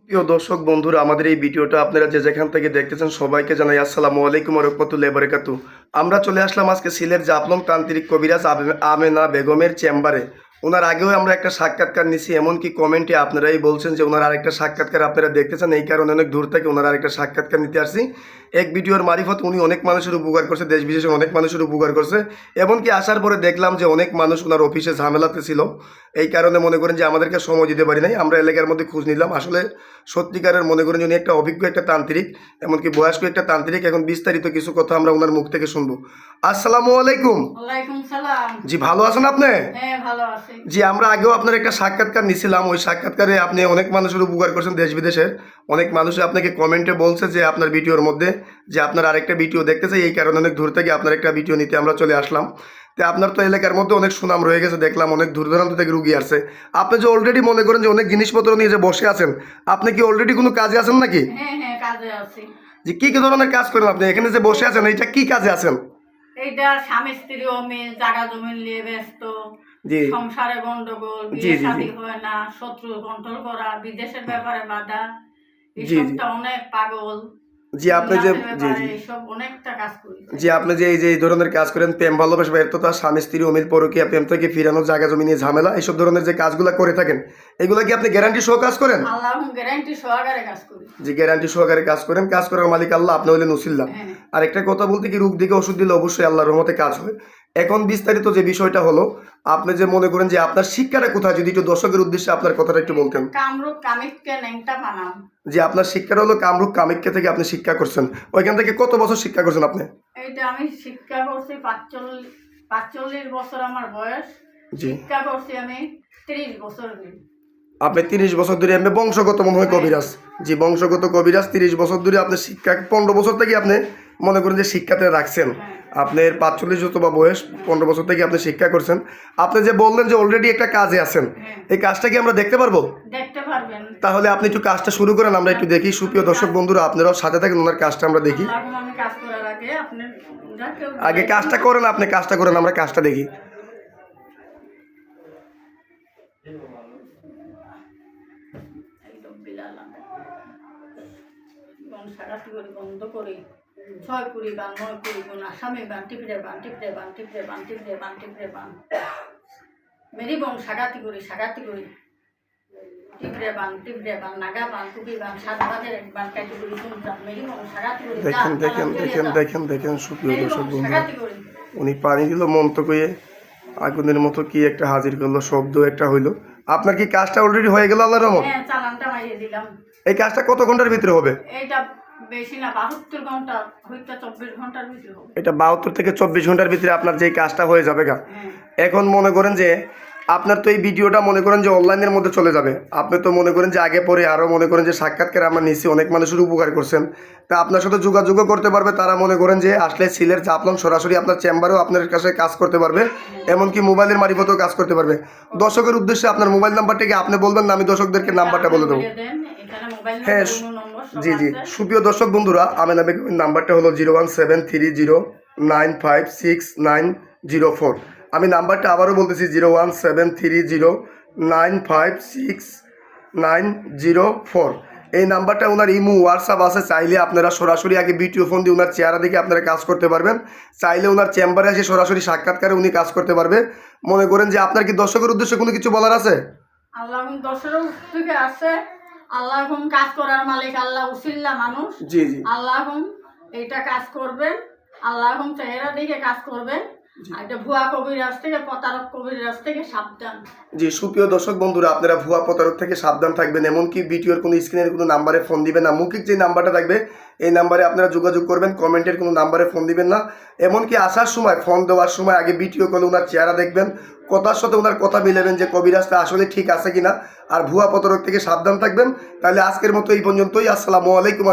প্রিয় দর্শক বন্ধুরা, আমাদের এই ভিডিওটা আপনারা যে যেখান থেকে দেখতেছেন সবাইকে জানাই আসসালামু আলাইকুম ওয়া রাহমাতুল্লাহি ওয়া বারাকাতুহু। আমরা চলে আসলাম আজকে সিলেট জাফলং তান্ত্রিক কবিরাজ আমেনা বেগমের চেম্বারে। ওনার আগেও আমরা একটা সাক্ষাৎকার নিছি, এমনকি কমেন্টে আপনারাই বলছেন যে ওনার আরেকটা সাক্ষাৎকার আপনারা দেখতেছেন, এই কারণে অনেক দূর থেকে ওনার আরেকটা সাক্ষাৎকার নিতে আসছি। এক ভিডিওর মারিফত উনি অনেক মানুষের উপকার করছে, দেশ বিদেশের অনেক মানুষের উপকার করছে। এমনকি আসার পরে দেখলাম যে অনেক মানুষ ওনার অফিসে ঝামেলাতে ছিল, এই কারণে মনে করেন যে আমাদেরকে সময় দিতে পারি নাই। আমরা এলাকার মধ্যে খোঁজ নিলাম, আসলে সত্যিকারের মনে করেন উনি একটা অভিজ্ঞ একটা তান্ত্রিক, এমনকি বয়স্ক একটা তান্ত্রিক। এখন বিস্তারিত কিছু কথা আমরা ওনার মুখ থেকে শুনবো। আসসালামু আলাইকুম। ওয়ালাইকুম সালাম। জি, ভালো আছেন আপনি? হ্যাঁ, ভালো আছি। জি, আমরা আগেও আপনার একটা সাক্ষাৎকার নিছিলাম। ওই সাক্ষাৎকারে আপনি অনেক মানুষের উপকার করছেন, দেশ বিদেশের অনেক মানুষ আপনাকে কমেন্টে বলছে যে আপনার ভিডিওর মধ্যে যে আপনার আরেকটা ভিডিও দেখতে চাই, এই কারণে অনেক দূর থেকে আপনার একটা ভিডিও নিতে আমরা চলে আসলাম। তো আপনার তো এলাকার মধ্যে অনেক সুনাম রয়ে গেছে, দেখলাম অনেক দূর দূরান্ত থেকে রুগী আসছে। আপনি যে অলরেডি মনে করেন যে অনেক জিনিসপত্র নিয়ে যে বসে আছেন, আপনি কি অলরেডি কোনো কাজে আছেন নাকি? হ্যাঁ হ্যাঁ, কাজে আছি। যে কি কি ধরনের কাজ করেন আপনি? এখানে যে বসে আছেন, এইটা কি কাজে আছেন? এইটা স্বামী স্ত্রী অমিল, জায়গা জমি নিয়ে ব্যস্ত, জি সংসারে গন্ডগোল, জি বিয়ে জি জি শাদী হয় না, শত্রু কন্ট্রোল করা, বিদেশের ব্যাপারে বাধা, জি জি এইসবটা অনেক পাগল। জি আপনি যে দুনিয়াতে জি ব্যাপারে জি এইসব অনেকটা কাজ করি। জি আপনি যে এই ধরনের কাজ করেন, প্রেম ভালোবাসা ব্যর্থতা, স্বামী স্ত্রী অমিল, পরকীয়া, প্রেম থেকে ফিরানো, জায়গা জমি নিয়ে ঝামেলা, এইসব ধরনের যে কাজগুলো করে থাকেন, এগুলো কি আপনি গ্যারান্টি সহ কাজ করেন? আল্লাহ গ্যারান্টি সহকারে কাজ করি। যে গ্যারান্টি সহকারে কাজ করেন, কাজ করার মালিক আল্লাহ, আপনি হইলেন উসিল্লা। হ্যাঁ আর একটা কথা বলতে কি, রোগ দিকে ওষুধ দিলে অবশ্যই আল্লাহর রহমতে কাজ হয়। এখন বিস্তারিত যে বিষয়টা হলো, আপনি যে মনে করেন যে আপনার শিক্ষাটা কোথায়, যদি একটু দর্শকের উদ্দেশ্যে আপনার কথাটা একটু বলতেন। কামরূপ কামিককে ন্যাংটা বানাম। যে আপনার শিক্ষাটা হলো কামরূপ কামাখ্যা থেকে আপনি শিক্ষা করছেন, ওইখান থেকে কত বছর শিক্ষা করছেন আপনি? এইটা আমি শিক্ষা করছি 45 বছর আমার বয়স। জি, শিক্ষা করছি আমি 30 বছর ধরে। আপনি 30 বছর ধরে আপনি বংশগত মনে হয় কবিরাজ। জি, বংশগত কবিরাজ। 30 বছর ধরে আপনি শিক্ষা, 15 বছর থেকে আপনি মনে করেন যে শিক্ষাতে রাখছেন। হ্যাঁ আপনার 45 যত বা বয়স, 15 বছর থেকে আপনি শিক্ষা করছেন। আপনি যে বললেন যে অলরেডি একটা কাজে আছেন, হ্যাঁ, এই কাজটা কি আমরা দেখতে পারবো? দেখতে পারবেন। তাহলে আপনি একটু কাজটা শুরু করেন, আমরা একটু দেখি। সুপ্রিয় দর্শক বন্ধুরা, আপনারাও সাথে থাকেন, ওনার কাজটা আমরা দেখি। এখন আমি কাজ করার আগে আপনি আগে কাজটা করেন, আপনি কাজটা করেন, আমরা কাজটা দেখি। বন্ধ করি, 6 কুড়ি বান, 9 কুড়ি গুণ, আসামি বান, টিপড়ে বান, টিপড়ে বান, টিপড়ে বান, টিপড়ে বান, টিপড়ে বান, মেরি বং সাগাতি করি, সাগাতি করি, টিপড়ে বান, টিপড়ে বান, নাগা বান, কুপি বান, 7 বাজের এক বান, কাটি করি, শুনতাম মেরি বং সাগাতি করি। দেখেন দেখেন দেখেন দেখেন দেখেন সুপ্রিয় মেরি দর্শক বং বন্ধুরা, সাগাতি করি। উনি পানি দিল মন্ত্র কয়ে, আগুনের মতো কি একটা হাজির করলো, শব্দ একটা হইলো। আপনার কি কাজটা অলরেডি হয়ে গেল আল্লাহর রহমত? হ্যাঁ, চালানটা মারিয়ে দিলাম। এই কাজটা কত ঘন্টার ভিতরে হবে? এইটা বেশি না, 72 ঘন্টা হইতে 24 ঘন্টার ভিতরে হবে। এটা 72 থেকে 24 ঘন্টার ভিতরে আপনার যে কাজটা হয়ে যাবে গা। হ্যাঁ এখন মনে করেন যে আপনার তো এই ভিডিওটা মনে করেন যে অনলাইনের মধ্যে চলে যাবে। আপনি তো মনে করেন যে আগে পরে আরও মনে করেন যে সাক্ষাৎকার আমরা নিচ্ছি, অনেক মানুষের উপকার করছেন। তা আপনার সাথে যোগাযোগও করতে পারবে তারা, মনে করেন যে আসলে সিলেট জাফলং সরাসরি আপনার চেম্বারেও আপনার কাছে কাজ করতে পারবে, এমনকি মোবাইলের মারিফতেও কাজ করতে পারবে। দর্শকের উদ্দেশ্যে আপনার মোবাইল নাম্বারটাকে আপনি বলবেন না, আমি দর্শকদেরকে নাম্বারটা বলে দেবো। এখানে মোবাইল হ্যাঁ নম্বর সব জি জি আছে। সুপ্রিয় দর্শক বন্ধুরা, আমেনা বেগমের নাম্বারটা হলো 01730956904। আমি নাম্বারটা আবারও বলতেছি, 01730956904। এই নাম্বারটা ওনার ইমো হোয়াটসঅ্যাপ আছে, চাইলে আপনারা সরাসরি আগে ভিডিও ফোন দিয়ে ওনার চেহারা দেখে আপনারা কাজ করতে পারবেন। চাইলে ওনার চেম্বারে এসে সরাসরি সাক্ষাৎকারে উনি কাজ করতে পারবে। মনে করেন যে আপনার কি দর্শকের উদ্দেশ্যে কোনো কিছু বলার আছে? আল্লাহ দর্শকের থেকে আছে, আল্লাহ এখন কাজ করার মালিক, আল্লাহ উসিল্লা মানুষ। জি জি আল্লাহ এখন এইটা কাজ করবেন, আল্লাহ এখন চেহারা দেখে কাজ করবেন। আর এটা ভুয়া কবিরাজ থেকে, প্রতারক কবিরাজ থেকে সাবধান। জি সুপ্রিয় দর্শক বন্ধুরা, আপনারা ভুয়া প্রতারক থেকে সাবধান থাকবেন। এমনকি ভিডিওর কোনো স্ক্রিনের কোনো নাম্বারে ফোন দিবেন না। মৌখিক যে নাম্বারটা থাকবে এই নাম্বারে আপনারা যোগাযোগ করবেন, কমেন্টের কোনো নাম্বারে ফোন দিবেন না। এমনকি আসার সময়, ফোন দেওয়ার সময় আগে ভিডিও কলে ওনার চেহারা দেখবেন, কথার সাথে ওনার কথা মিলাবেন যে কবিরাজটা আসলে ঠিক আছে কিনা। আর ভুয়া প্রতারক থেকে সাবধান থাকবেন। তাহলে আজকের মতো এই পর্যন্তই। আসসালামু আলাইকুম।